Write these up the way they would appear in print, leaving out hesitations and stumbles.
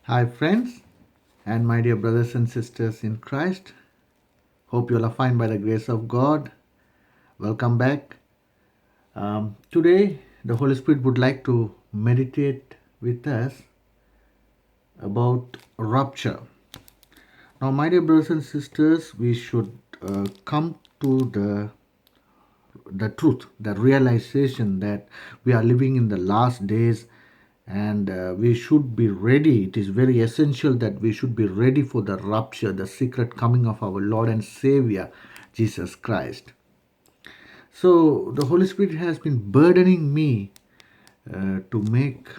Hi, friends, and my dear brothers and sisters in Christ. Hope you all are fine by the grace of God. Welcome back. Today, the Holy Spirit would like to meditate with us about rupture. Now, my dear brothers and sisters, we should come to the truth, the realization that we are living in the last days and we should be ready. It is very essential that we should be ready for the rapture, the secret coming of our Lord and Savior, Jesus Christ. So the Holy Spirit has been burdening me to make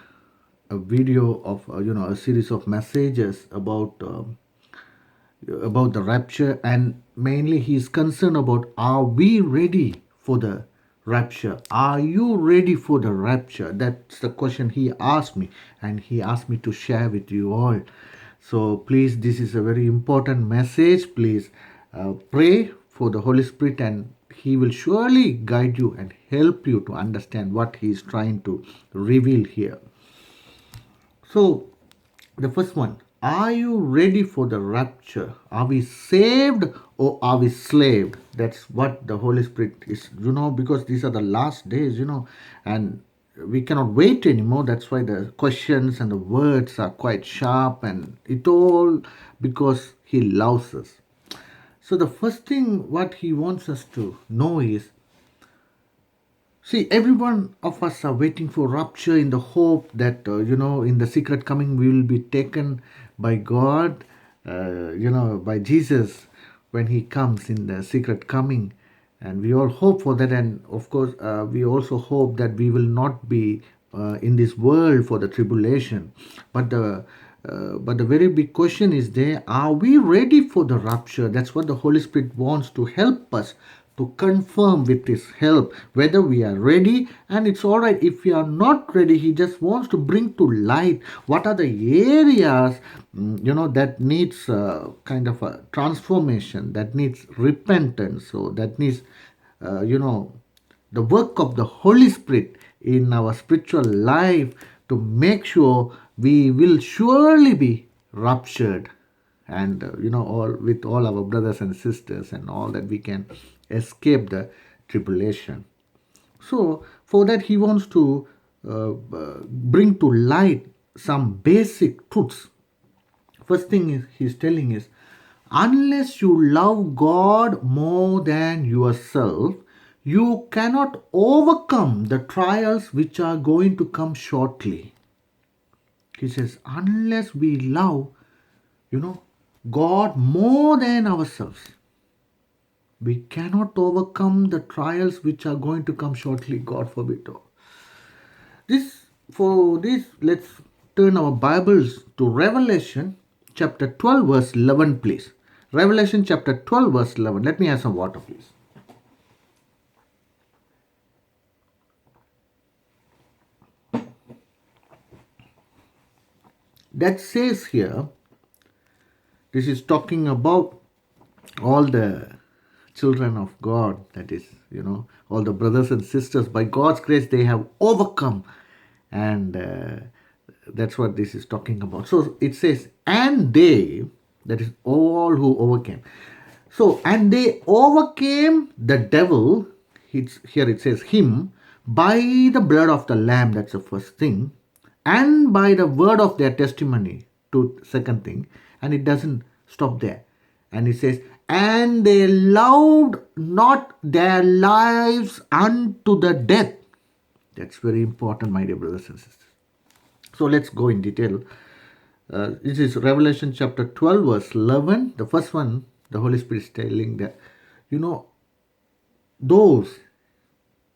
a video of a series of messages about the rapture, and mainly he is concerned about, are we ready for the rapture? Are you ready for the rapture? That's the question he asked me, and he asked me to share with you all. So please, this is a very important message. Please pray for the Holy Spirit, and he will surely guide you and help you to understand what he is trying to reveal here. So, the first one, are you ready for the rapture? Are we saved or are we slaved? That's what the Holy Spirit is, because these are the last days, and we cannot wait anymore. That's why the questions and the words are quite sharp, and it all because He loves us. So, the first thing what He wants us to know is, see, every one of us are waiting for rapture in the hope that, in the secret coming, we will be taken by God, by Jesus when He comes in the secret coming. And we all hope for that. And of course, we also hope that we will not be in this world for the tribulation. But the very big question is there, are we ready for the rapture? That's what the Holy Spirit wants to help us to confirm with His help whether we are ready. And it's all right if we are not ready. He just wants to bring to light what are the areas that needs kind of a transformation, that needs repentance, so that needs the work of the Holy Spirit in our spiritual life to make sure we will surely be raptured, and all with all our brothers and sisters, and all that we can escape the tribulation. So for that he wants to bring to light some basic truths. First thing is he's telling is, unless you love God more than yourself, you cannot overcome the trials which are going to come shortly. He says, unless we love, God more than ourselves, we cannot overcome the trials which are going to come shortly, God forbid. For this, let's turn our Bibles to Revelation chapter 12, verse 11, please. Revelation chapter 12, verse 11. Let me have some water, please. That says here, this is talking about all the children of God, that is, all the brothers and sisters. By God's grace, they have overcome, and that's what this is talking about. So it says, and they, that is all who overcame. So, and they overcame the devil, here it says him, by the blood of the Lamb, that's the first thing, and by the word of their testimony, to second thing. And it doesn't stop there. And it says, and they loved not their lives unto the death. That's very important, my dear brothers and sisters. So let's go in detail. This is Revelation chapter 12, verse 11. The first one, the Holy Spirit is telling that, those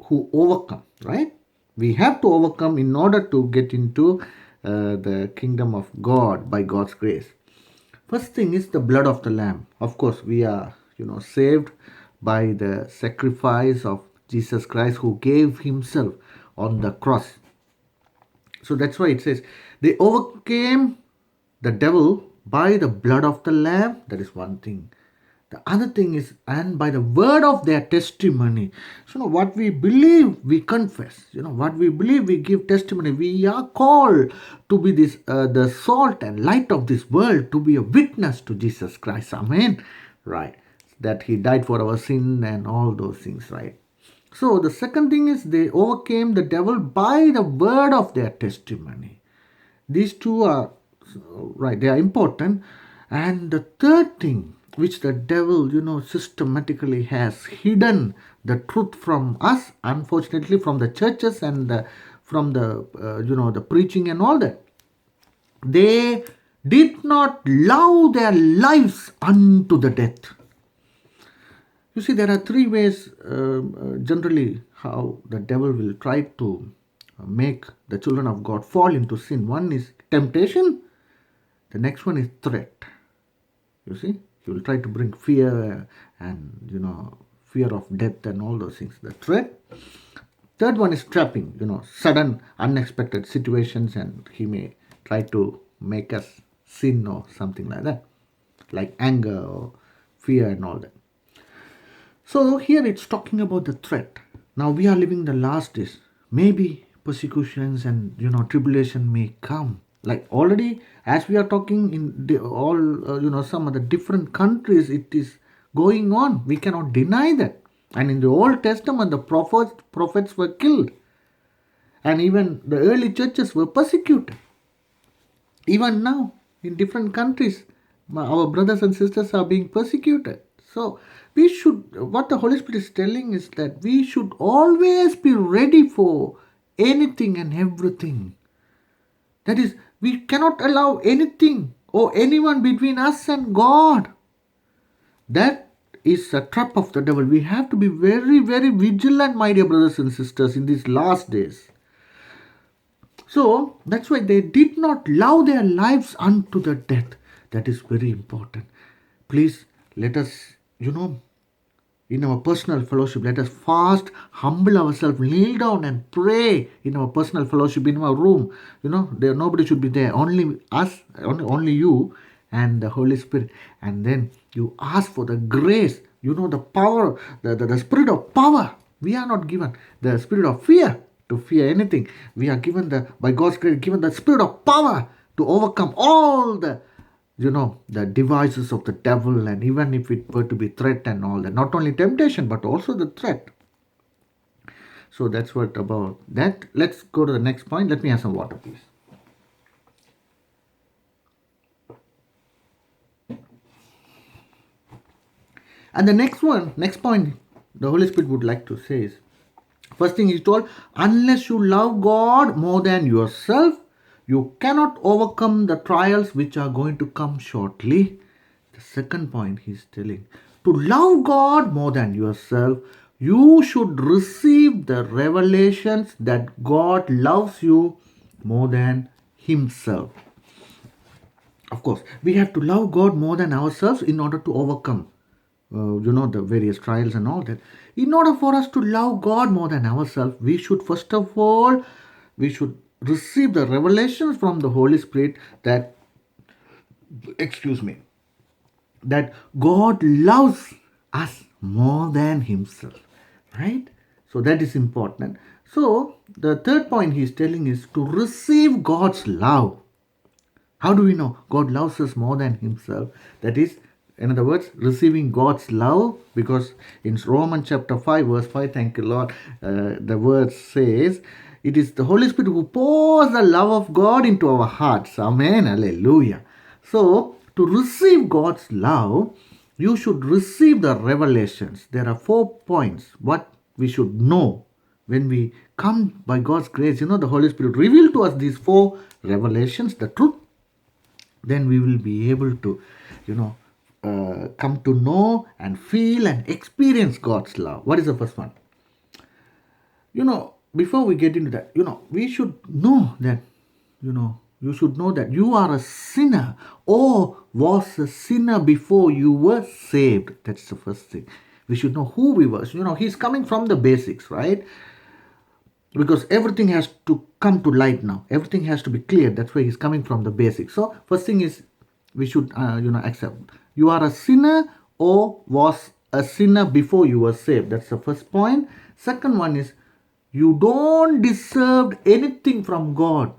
who overcome, right? We have to overcome in order to get into the kingdom of God by God's grace. First thing is the blood of the Lamb. Of course, we are, saved by the sacrifice of Jesus Christ, who gave Himself on the cross. So that's why it says, they overcame the devil by the blood of the Lamb. That is one thing. The other thing is, and by the word of their testimony. So, what we believe, we confess. What we believe, we give testimony. We are called to be this, the salt and light of this world, to be a witness to Jesus Christ. Amen. Right. That He died for our sin and all those things, right? So, the second thing is, they overcame the devil by the word of their testimony. These two are right, they are important. And the third thing, which the devil, systematically has hidden the truth from us, unfortunately, from the churches and from the, the preaching and all that. They did not love their lives unto the death. You see, there are three ways generally how the devil will try to make the children of God fall into sin. One is temptation, the next one is threat. You see, he will try to bring fear and, fear of death and all those things. The threat. Third one is trapping, sudden, unexpected situations, and he may try to make us sin or something like that, like anger or fear and all that. So here it's talking about the threat. Now we are living the last days. Maybe persecutions and tribulation may come. Like already, as we are talking in some of the different countries, it is going on. We cannot deny that. And in the Old Testament, the prophets were killed, and even the early churches were persecuted. Even now, in different countries, our brothers and sisters are being persecuted. So what the Holy Spirit is telling is that we should always be ready for anything and everything. That is, we cannot allow anything or anyone between us and God. That is a trap of the devil. We have to be very, very vigilant, my dear brothers and sisters, in these last days. So that's why they did not love their lives unto the death. That is very important. Please let us, in our personal fellowship, let us fast, humble ourselves, kneel down and pray in our personal fellowship, in our room. There nobody should be there, only us, only you and the Holy Spirit. And then you ask for the grace, the power, the spirit of power. We are not given the spirit of fear to fear anything. We are given by God's grace, given the spirit of power to overcome all the devices of the devil, and even if it were to be threat and all that, not only temptation but also the threat. So that's what about that. Let's go to the next point. Let me have some water, please. And the next point the Holy Spirit would like to say is, first thing he told, unless you love God more than yourself, you cannot overcome the trials which are going to come shortly. The second point he's telling, to love God more than yourself, you should receive the revelations that God loves you more than himself. Of course, we have to love God more than ourselves in order to overcome, the various trials and all that. In order for us to love God more than ourselves, we should first of all, receive the revelations from the Holy Spirit that God loves us more than himself, right? So that is important. So the third point he's telling is to receive God's love. How do we know God loves us more than himself? That is, in other words, receiving God's love, because in Romans chapter 5 verse 5, thank you Lord, the word says, it is the Holy Spirit who pours the love of God into our hearts. Amen. Hallelujah. So, to receive God's love, you should receive the revelations. There are 4 points what we should know when we come by God's grace. The Holy Spirit revealed to us these 4 revelations, the truth. Then we will be able to, come to know and feel and experience God's love. What is the first one? Before we get into that, we should know that, you should know that you are a sinner or was a sinner before you were saved. That's the first thing. We should know who we were. He's coming from the basics, right? Because everything has to come to light now. Everything has to be clear. That's why he's coming from the basics. So first thing is we should, accept. You are a sinner or was a sinner before you were saved. That's the first point. Second one is, you don't deserve anything from God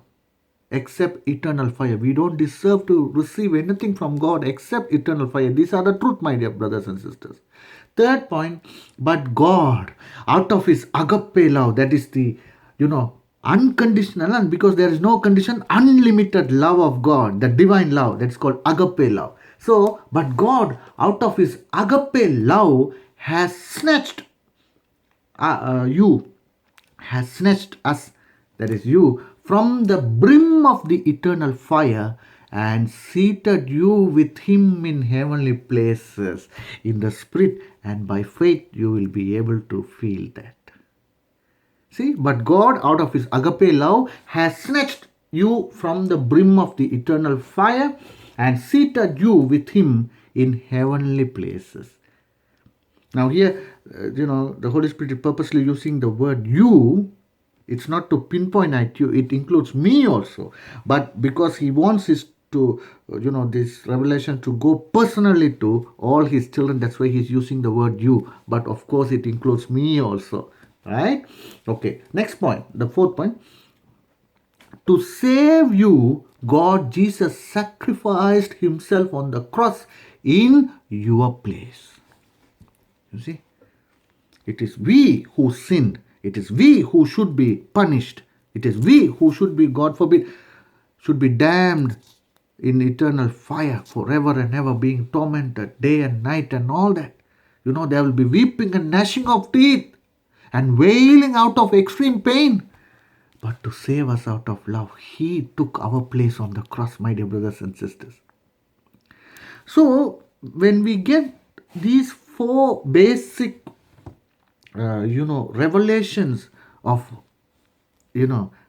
except eternal fire. We don't deserve to receive anything from God except eternal fire. These are the truth, my dear brothers and sisters. Third point, but God, out of his agape love, that is the, unconditional, and because there is no condition, unlimited love of God, the divine love, that's called agape love. So, but God, out of his agape love, has snatched has snatched us, that is you, from the brim of the eternal fire and seated you with him in heavenly places in the spirit, and by faith you will be able to feel that. See, but God, out of his agape love, has snatched you from the brim of the eternal fire and seated you with him in heavenly places. Now here, the Holy Spirit is purposely using the word you. It's not to pinpoint at you. It includes me also. But because he wants this to, this revelation to go personally to all his children, that's why he's using the word you. But of course, it includes me also. Right? Okay. Next point. The fourth point. To save you, God, Jesus, sacrificed himself on the cross in your place. You see, it is we who sinned. It is we who should be punished. It is we who should be, God forbid, should be damned in eternal fire forever and ever, being tormented day and night and all that. There will be weeping and gnashing of teeth and wailing out of extreme pain. But to save us out of love, he took our place on the cross, my dear brothers and sisters. So, when we get these four basic revelations of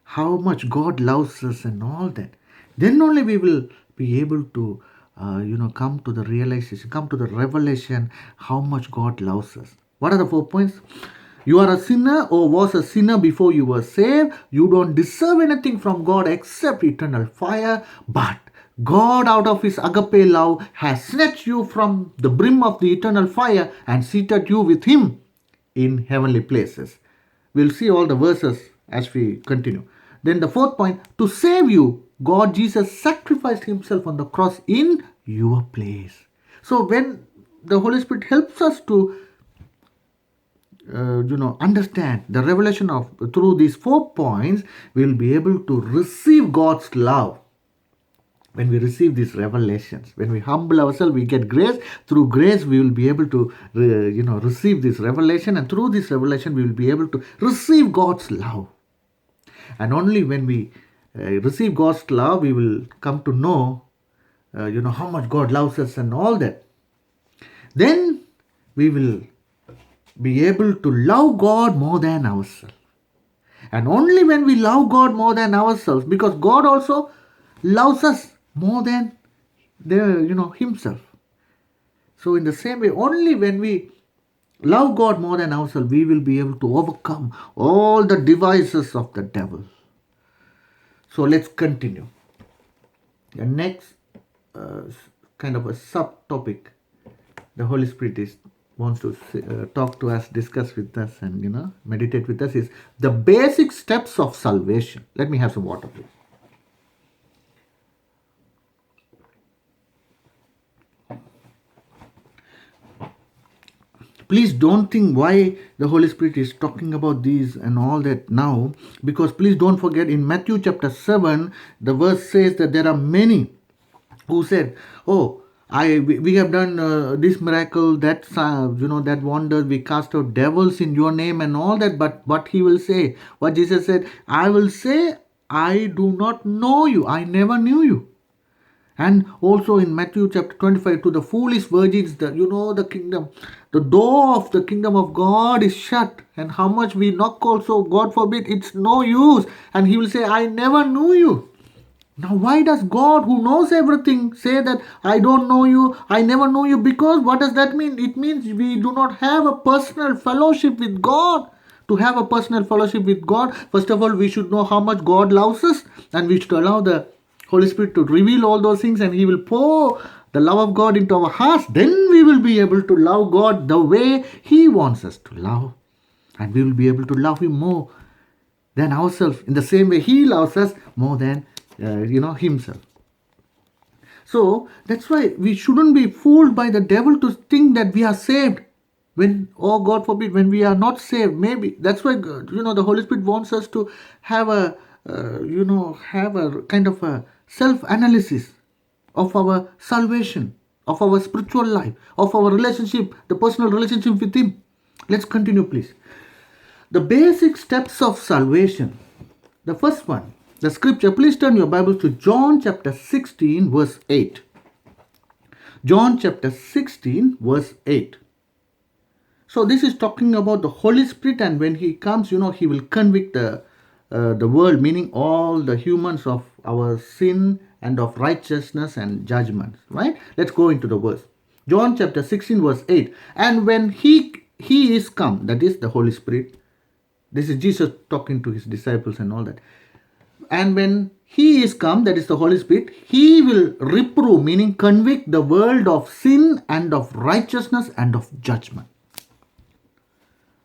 how much God loves us and all that, then only we will be able to come to the realization, come to the revelation how much God loves us. What are the 4 points? You are a sinner or was a sinner before you were saved. You don't deserve anything from God except eternal fire, but God, out of his agape love, has snatched you from the brim of the eternal fire and seated you with him in heavenly places. We'll see all the verses as we continue. Then the 4th point, to save you, God, Jesus, sacrificed himself on the cross in your place. So when the Holy Spirit helps us to understand the revelation of through these 4 points, we will be able to receive God's love. When we receive these revelations, when we humble ourselves, we get grace. Through grace, we will be able to, receive this revelation. And through this revelation, we will be able to receive God's love. And only when we receive God's love, we will come to know, how much God loves us and all that. Then we will be able to love God more than ourselves. And only when we love God more than ourselves, because God also loves us more than himself. So in the same way, only when we love God more than ourselves, we will be able to overcome all the devices of the devil. So let's continue. The next kind of a subtopic the Holy Spirit wants to talk to us, discuss with us, and meditate with us is the basic steps of salvation. Let me have some water, please. Please don't think why the Holy Spirit is talking about these and all that now, because please don't forget, in Matthew chapter 7, the verse says that there are many who said, oh, we have done this miracle, that that wonder, we cast out devils in your name and all that. But what he will say, what Jesus said, I will say, I do not know you, I never knew you. And also in Matthew chapter 25, to the foolish virgins, the kingdom, the door of the kingdom of God is shut. And how much we knock also, God forbid, it's no use. And he will say, I never knew you. Now why does God, who knows everything, say that I don't know you, I never know you? Because what does that mean? It means we do not have a personal fellowship with God. To have a personal fellowship with God, first of all, we should know how much God loves us, and we should allow the Holy Spirit to reveal all those things, and He will pour the love of God into our hearts. Then we will be able to love God the way He wants us to love. And we will be able to love Him more than ourselves, in the same way He loves us more than Himself. So that's why we shouldn't be fooled by the devil to think that we are saved when, oh God forbid, when we are not saved. Maybe that's why the Holy Spirit wants us to have a have a kind of a self-analysis of our salvation, of our spiritual life, of our relationship, the personal relationship with Him. Let's continue, please. The basic steps of salvation. The first one, the scripture. Please turn your Bibles to John chapter 16, verse 8. John chapter 16, verse 8. So this is talking about the Holy Spirit, and when He comes, He will convict the world, meaning all the humans, of our sin and of righteousness and judgment. Right? Let's go into the verse. John chapter 16, verse 8. And when He is come, that is the Holy Spirit. This is Jesus talking to His disciples and all that. And when He is come, that is the Holy Spirit, He will reprove, meaning convict the world of sin and of righteousness and of judgment.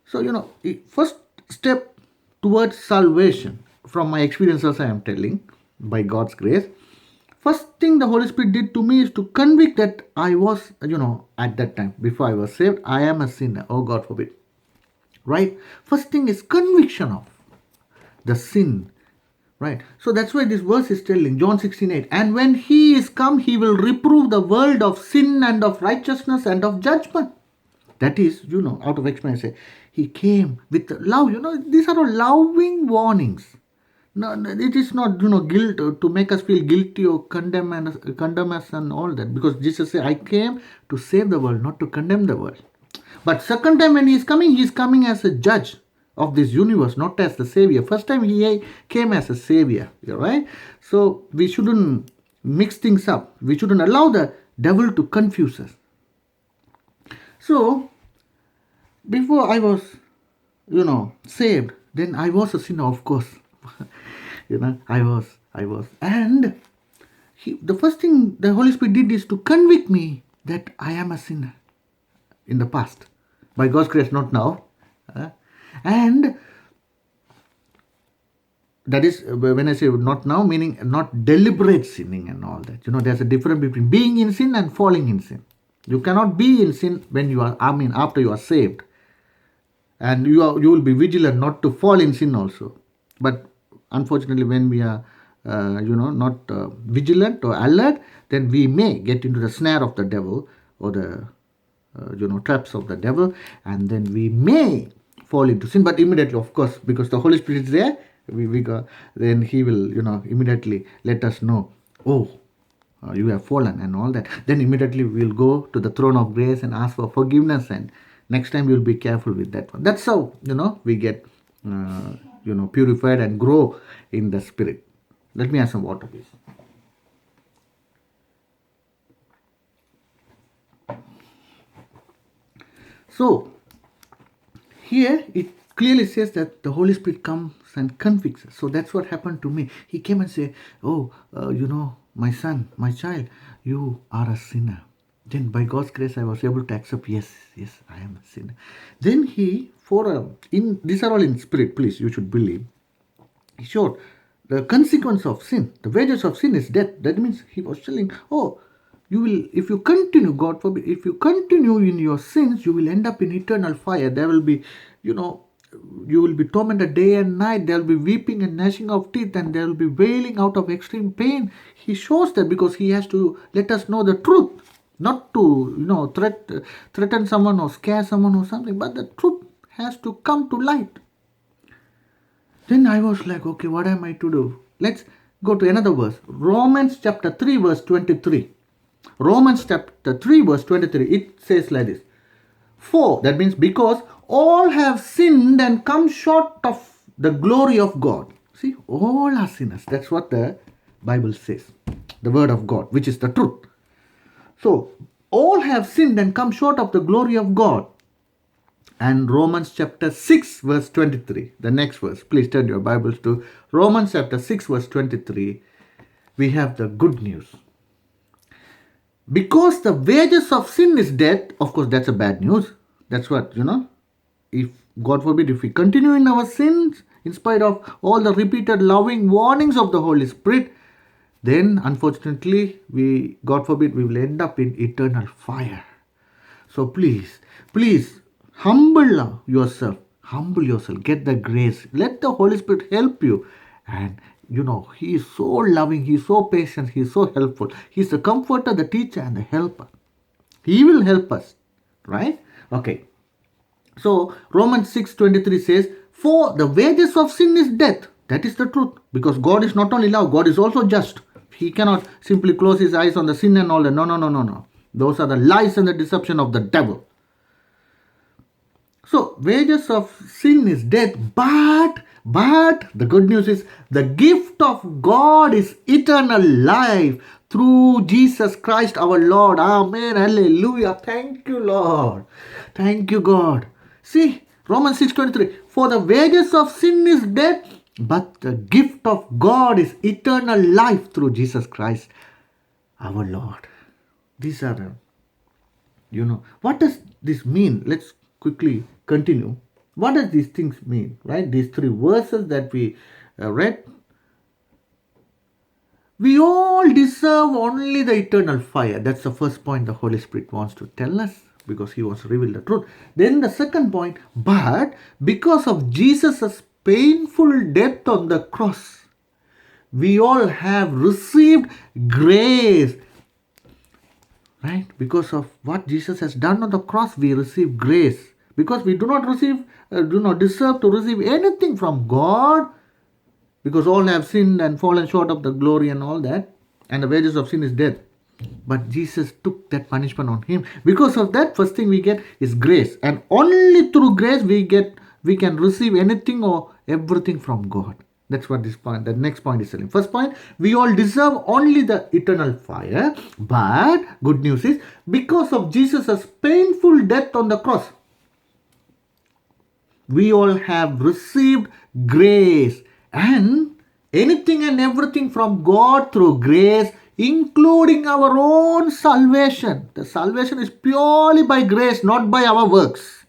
So, first step towards salvation, from my experiences I am telling, by God's grace, first thing the Holy Spirit did to me is to convict that I was, at that time, before I was saved, I am a sinner. Oh, God forbid. Right? First thing is conviction of the sin. Right? So that's why this verse is telling, John 16:8. And when He is come, He will reprove the world of sin and of righteousness and of judgment. That is, out of experience, He came with love. These are all loving warnings. No, it is not, guilt to make us feel guilty or condemn us and all that. Because Jesus said, I came to save the world, not to condemn the world. But second time when He is coming as a judge of this universe, not as the savior. First time He came as a savior, right? So we shouldn't mix things up. We shouldn't allow the devil to confuse us. So before I was, saved, then I was a sinner, of course. I was. And the first thing the Holy Spirit did is to convict me that I am a sinner in the past. By God's grace, not now. And that is, when I say not now, meaning not deliberate sinning and all that. There's a difference between being in sin and falling in sin. You cannot be in sin when you are, after you are saved. And you will be vigilant not to fall in sin also. But unfortunately, when we are, not vigilant or alert, then we may get into the snare of the devil, or the traps of the devil, and then we may fall into sin. But immediately, of course, because the Holy Spirit is there, we go, then He will immediately let us know, oh, you have fallen and all that. Then immediately we will go to the throne of grace and ask for forgiveness, and next time we will be careful with that one. That's how we get purified and grow in the Spirit. Let me have some water, please. So, here it clearly says that the Holy Spirit comes and convicts us. So that's what happened to me. He came and said, oh, my son, my child, you are a sinner. Then by God's grace, I was able to accept, yes, I am a sinner. Then He, these are all in spirit, please, you should believe. He showed the consequence of sin. The wages of sin is death. That means He was telling, oh, you will, if you continue, God forbid, if you continue in your sins, you will end up in eternal fire. There will be, you will be tormented day and night. There will be weeping and gnashing of teeth, and there will be wailing out of extreme pain. He shows that because He has to let us know the truth, not to, threaten someone or scare someone or something, but the truth has to come to light. Then I was like, okay, what am I to do? Let's go to another verse. Romans chapter 3, verse 23. Romans chapter 3, verse 23. It says like this. For, that means because all have sinned and come short of the glory of God. See, all are sinners. That's what the Bible says. The word of God, which is the truth. So, all have sinned and come short of the glory of God. And Romans chapter 6, verse 23. The next verse. Please turn your Bibles to Romans chapter 6, verse 23. we have the good news. Because the wages of sin is death, of course, that's a bad news. That's what, if God forbid, if we continue in our sins, in spite of all the repeated loving warnings of the Holy Spirit, then unfortunately, God forbid, we will end up in eternal fire. So please, humble yourself, get the grace, let the Holy Spirit help you. And He is so loving, He is so patient, He is so helpful. He is the comforter, the teacher, and the helper. He will help us, right? Okay. So Romans 6:23 says, for the wages of sin is death. That is the truth. Because God is not only love, God is also just. He cannot simply close his eyes on the sin and all that. No. Those are the lies and the deception of the devil. So wages of sin is death, but the good news is the gift of God is eternal life through Jesus Christ our Lord. Amen. Hallelujah. Thank you, Lord. Thank you, God. See, Romans 6:23. For the wages of sin is death, but the gift of God is eternal life through Jesus Christ our Lord. These are the, what does this mean? Let's quickly continue. What does these things mean, right? These three verses that we read. We all deserve only the eternal fire. That's the first point the Holy Spirit wants to tell us, because He wants to reveal the truth. Then the second point, but because of Jesus' painful death on the cross, we all have received grace. Right? Because of what Jesus has done on the cross, we receive grace. Because we do not deserve to receive anything from God, because all have sinned and fallen short of the glory and all that, and the wages of sin is death. But Jesus took that punishment on Him. Because of that, first thing we get is grace, and only through grace we can receive anything or everything from God. That's what the next point is telling. First point, we all deserve only the eternal fire, but good news is, because of Jesus' painful death on the cross, we all have received grace and anything and everything from God through grace, including our own salvation. The salvation is purely by grace, not by our works.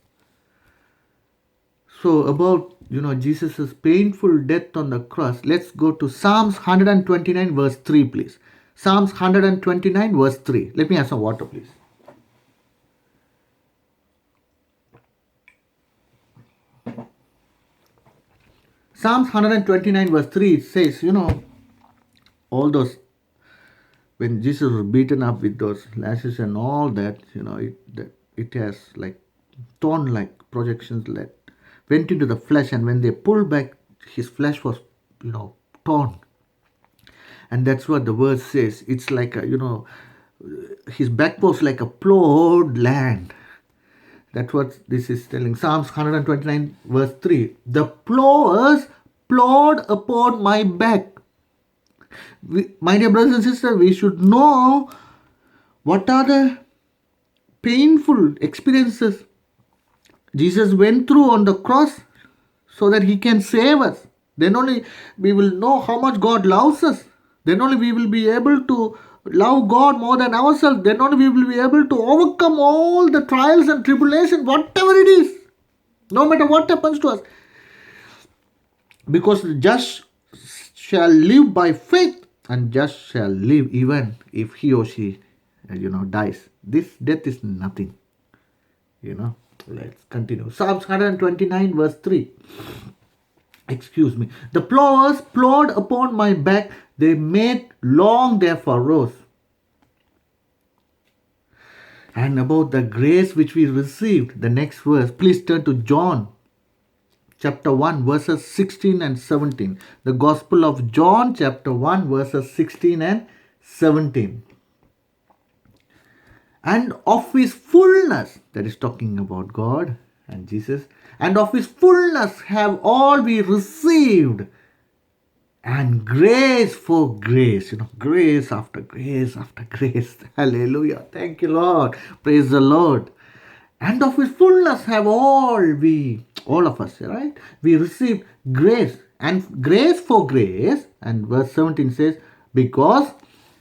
So about Jesus' painful death on the cross, let's go to Psalms 129 verse 3, please. Psalms 129 verse 3. Let me have some water, please. Psalms 129 verse 3, it says, all those, when Jesus was beaten up with those lashes and all that, it has like thorn-like projections that went into the flesh, and when they pulled back, his flesh was, torn. And that's what the word says. It's like, his back was like a plowed land. That's what this is telling. Psalms 129 verse 3. The plowers plowed upon my back. My dear brothers and sisters, we should know what are the painful experiences Jesus went through on the cross so that He can save us. Then only we will know how much God loves us. Then only we will be able to love God more than ourselves. Then only we will be able to overcome all the trials and tribulations, whatever it is, no matter what happens to us. Because the just shall live by faith, and just shall live even if he or she, dies. This death is nothing. Let's continue. Psalms 129 verse 3. Excuse me. The plowers plowed upon my back. They made long their furrows. And about the grace which we received, the next verse. Please turn to John chapter 1 verses 16 and 17. The Gospel of John chapter 1 verses 16 and 17. And of His fullness, that is talking about God and Jesus, and of His fullness have all we received, and grace for grace, grace after grace after grace. Hallelujah. Thank you, Lord. Praise the Lord. And of His fullness have all of us, right? We received grace, and grace for grace. And verse 17 says, Because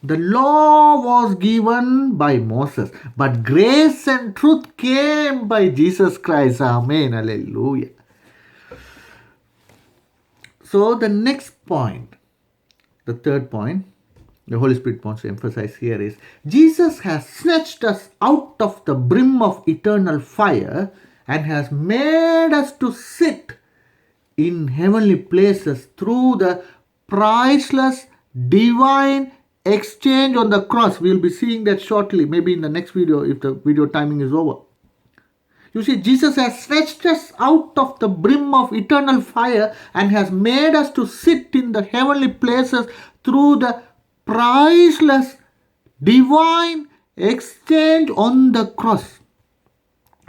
the law was given by Moses, but grace and truth came by Jesus Christ. Amen. Hallelujah. So the next point, the third point, the Holy Spirit wants to emphasize here is Jesus has snatched us out of the brim of eternal fire and has made us to sit in heavenly places through the priceless divine exchange on the cross. We'll be seeing that shortly, maybe in the next video if the video timing is over. You see, Jesus has snatched us out of the brim of eternal fire and has made us to sit in the heavenly places through the priceless divine exchange on the cross.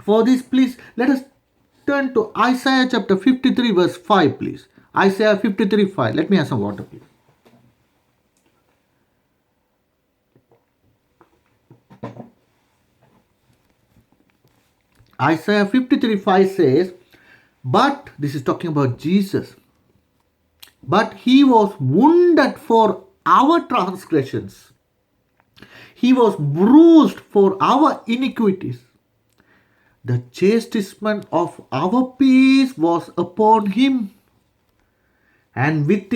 For this, please let us turn to Isaiah chapter 53 verse 5, please. Isaiah 53 5. Let me have some water, please. Isaiah 53 5 says, but, this is talking about Jesus, but he was wounded for our transgressions, he was bruised for our iniquities. The chastisement of our peace was upon him, and with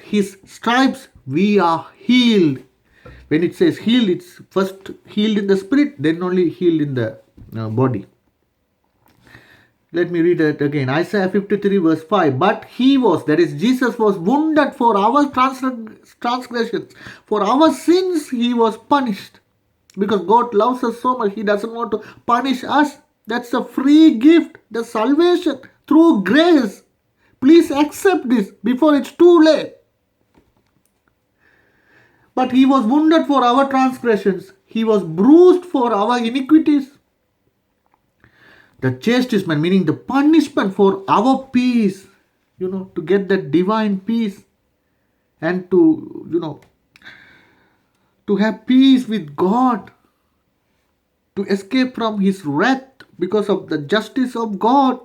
his stripes we are healed. When it says healed, it's first healed in the spirit, then only healed in the body. Let me read it again. Isaiah 53 verse 5. But he was, that is Jesus, was wounded for our transgressions. For our sins he was punished. Because God loves us so much, he doesn't want to punish us. That's a free gift, the salvation through grace. Please accept this before it's too late. But he was wounded for our transgressions. He was bruised for our iniquities. The chastisement, meaning the punishment for our peace, to get that divine peace and to have peace with God, to escape from his wrath because of the justice of God.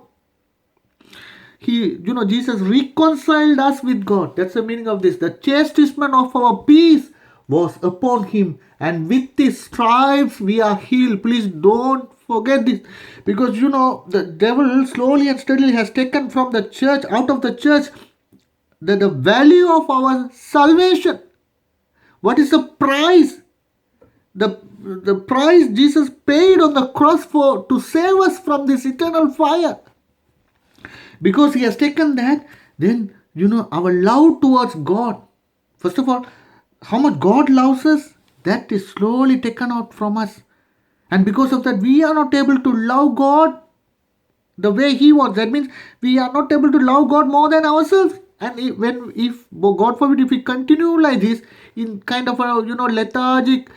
Jesus reconciled us with God. That's the meaning of this. The chastisement of our peace was upon him, and with his stripes we are healed. Please don't forget this, because the devil slowly and steadily has taken from the church, out of the church, the value of our salvation. What is the price? The price Jesus paid on the cross to save us from this eternal fire. Because he has taken that, then our love towards God, first of all, how much God loves us, that is slowly taken out from us. And because of that, we are not able to love God the way he wants. That means we are not able to love God more than ourselves. And if God forbid, if we continue like this in kind of a lethargic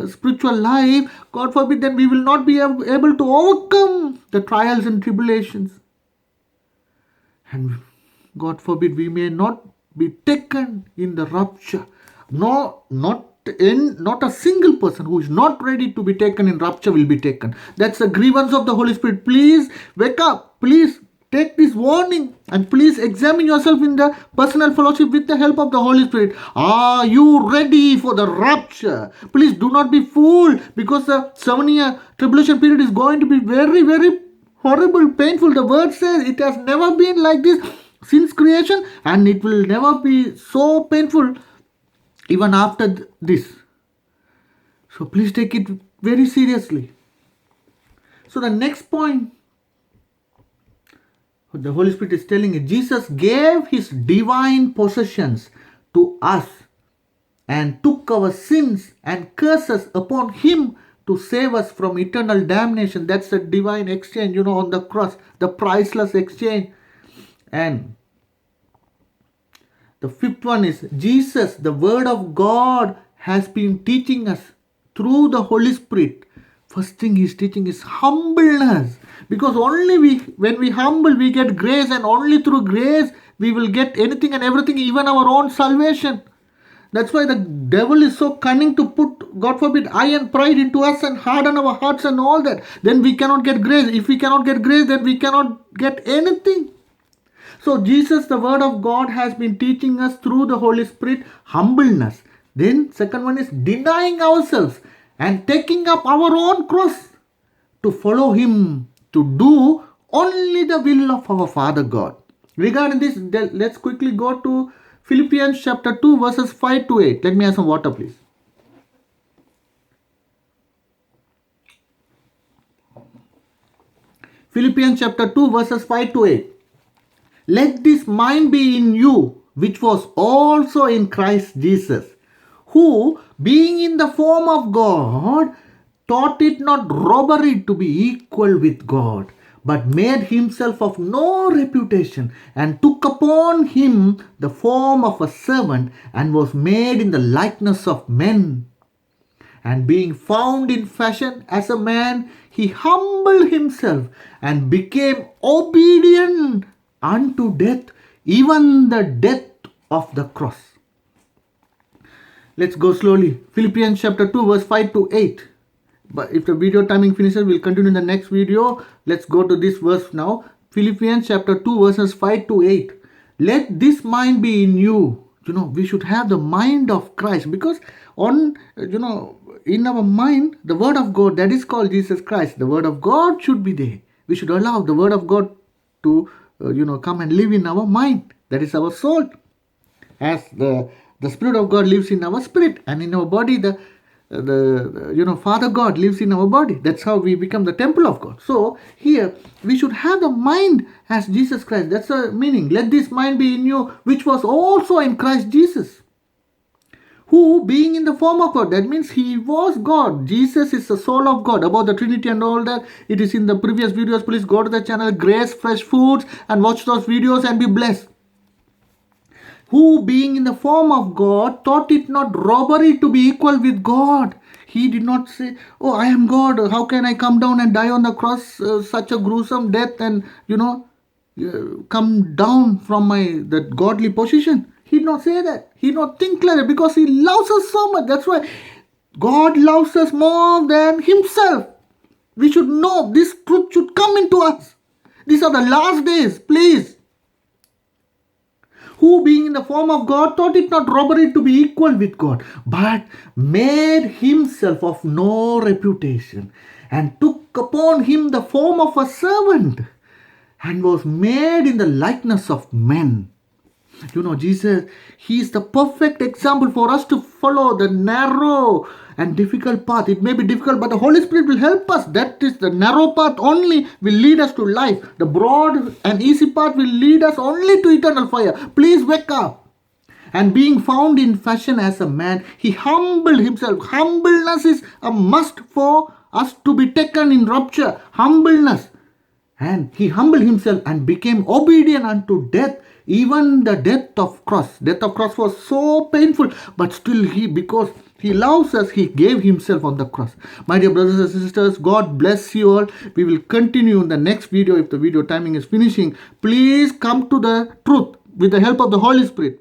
spiritual life, God forbid, then we will not be able to overcome the trials and tribulations. And God forbid, we may not be taken in the rapture. No, not a single person who is not ready to be taken in rapture will be taken. That's the grievance of the Holy Spirit. Please wake up. Please take this warning and please examine yourself in the personal fellowship with the help of the Holy Spirit. Are you ready for the rapture? Please do not be fooled, because the 7-year tribulation period is going to be very, very horrible, painful. The word says it has never been like this since creation, and it will never be so painful even after this. So please take it very seriously. So the next point, the Holy Spirit is telling you, Jesus gave his divine possessions to us and took our sins and curses upon him to save us from eternal damnation. That's the divine exchange, on the cross, the priceless exchange. And the fifth one is Jesus, the Word of God, has been teaching us through the Holy Spirit. First thing he's teaching is humbleness. Because only when we humble, we get grace, and only through grace we will get anything and everything, even our own salvation. That's why the devil is so cunning to put, God forbid, iron pride into us and harden our hearts and all that. Then we cannot get grace. If we cannot get grace, then we cannot get anything. So Jesus, the word of God, has been teaching us through the Holy Spirit humbleness. Then second one is denying ourselves and taking up our own cross to follow him, to do only the will of our Father God. Regarding this, let's quickly go to Philippians chapter 2 verses 5 to 8. Let me have some water, please. Philippians chapter 2 verses 5 to 8. Let this mind be in you, which was also in Christ Jesus, who, being in the form of God, thought it not robbery to be equal with God, but made himself of no reputation, and took upon him the form of a servant, and was made in the likeness of men. And being found in fashion as a man, he humbled himself and became obedient unto death, even the death of the cross. Let's go slowly. Philippians chapter 2 verse 5 to 8. But if the video timing finishes, we'll continue in the next video. Let's go to this verse now. Philippians chapter 2 verses 5 to 8. Let this mind be in you. We should have the mind of Christ, because in our mind, the word of God, that is called Jesus Christ, the word of God should be there. We should allow the word of God to come and live in our mind. That is our soul. As the Spirit of God lives in our spirit, and in our body the Father God lives in our body. That's how we become the temple of God. So here we should have the mind as Jesus Christ. That's the meaning. Let this mind be in you, which was also in Christ Jesus, who, being in the form of God, that means he was God. Jesus is the soul of God. About the Trinity and all that, it is in the previous videos. Please go to the channel Grace Fresh Foods and watch those videos and be blessed. Who, being in the form of God, thought it not robbery to be equal with God. He did not say, oh, I am God, how can I come down and die on the cross, such a gruesome death, and come down from that godly position. He did not say that. He did not think like that, because he loves us so much. That's why God loves us more than himself. We should know this truth should come into us. These are the last days, please. Who, being in the form of God, thought it not robbery to be equal with God, but made himself of no reputation, and took upon him the form of a servant, and was made in the likeness of men. Jesus, he is the perfect example for us to follow the narrow and difficult path. It may be difficult, but the Holy Spirit will help us. That is, the narrow path only will lead us to life. The broad and easy path will lead us only to eternal fire. Please wake up. And being found in fashion as a man, he humbled himself. Humbleness is a must for us to be taken in rapture. Humbleness. And he humbled himself and became obedient unto death, even the death of cross. Death of cross was so painful, but still because he loves us, he gave himself on the cross. My dear brothers and sisters, God bless you all. We will continue in the next video if the video timing is finishing. Please come to the truth with the help of the Holy Spirit.